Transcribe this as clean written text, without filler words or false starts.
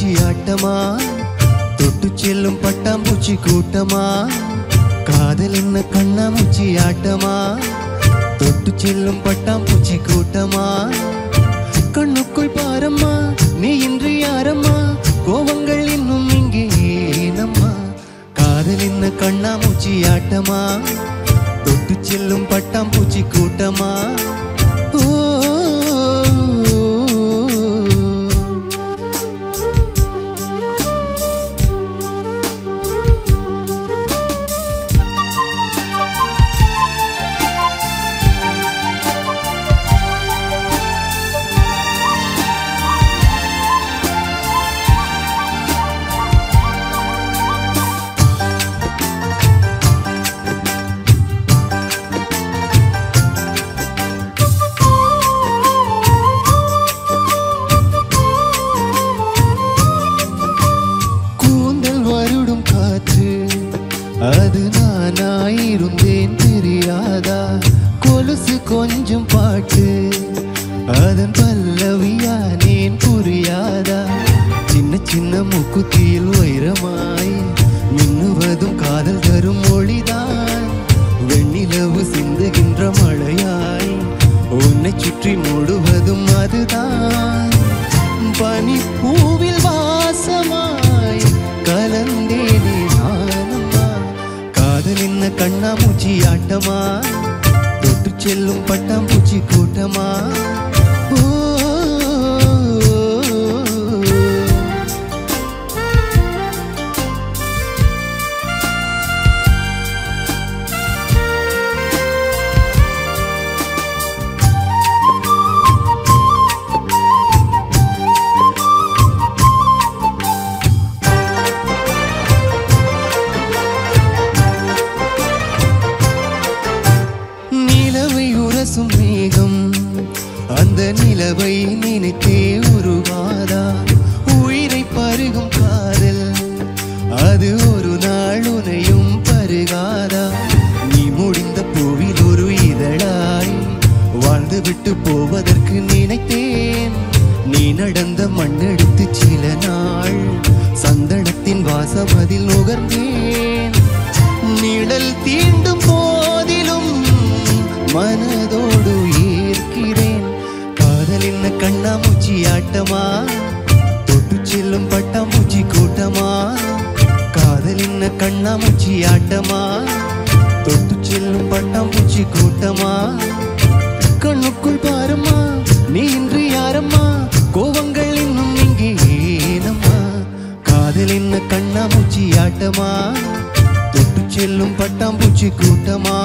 கண்ணாமூச்சி ஆட்டமா தொட்டு செல்லும் பட்டாம்பூச்சி கூட்டமா காதல் என்ன கண்ணாமூச்சி ஆட்டமா தொட்டு செல்லும் பட்டாம்பூச்சி கூட்டமா கண்ணுக்குள் பாரம்மா நீ இன்று யாரம்மா கோவங்கள் இன்னும் இங்கே ஏனம்மா காதல் என்ன கண்ணாமூச்சி ஆட்டமா தொட்டு செல்லும் பட்டாம்பூச்சி கூட்டமா அது நானாயிருந்தேன் தெரியாதா கொலுசு கொஞ்சம் பாட்டு அதன் பல்லவியானேன் புரியாதா சின்ன சின்ன முக்குத்தியில் வைரமாய் மின்னுவதும் காதல் தரும் மொழிதான் வெண்ணிலவு சிந்துகின்ற மழையாய் உன்னை சுற்றி மூடுவதும் அதுதான் பனிப்பூவில் வாசமாய் கலந்தேனே காதல் என்ன கண்ணாமூச்சி ஆட்டமா தொட்டு செல்லும் பட்டாம்பூச்சி கூட்டமா மேகம் அந்த நிலவை நினைத்தே உருவாதா உயிரை பருகும் காதல் அது ஒரு நாள் உனையும் பருகாதா நீ முடிந்த பூவில் ஒரு இதழாய் வாழ்ந்து விட்டு போவதற்கு நினைத்தேன் நீ நடந்த மண்ணெடுத்து சில நாள் சந்தனத்தின் வாசம் அதில் நுகர்ந்தேன் நிழல் தீண்டும் போதிலும் மனதோடு ஏற்கிறேன் காதல் என்ன கண்ணாமூச்சி ஆட்டமா தொட்டு செல்லும் பட்டாம்பூச்சி கூட்டமா காதல் என்ன கண்ணாமூச்சி ஆட்டமா தொட்டு செல்லும் பட்டாம்பூச்சி கூட்டமா கண்ணுக்குள் பாரம்மா நீ இன்று யாரம்மா கோவங்கள் இன்னும் இங்கே ஏனம்மா காதல் என்ன கண்ணாமூச்சி ஆட்டமா தொட்டு செல்லும் பட்டாம்பூச்சி கூட்டமா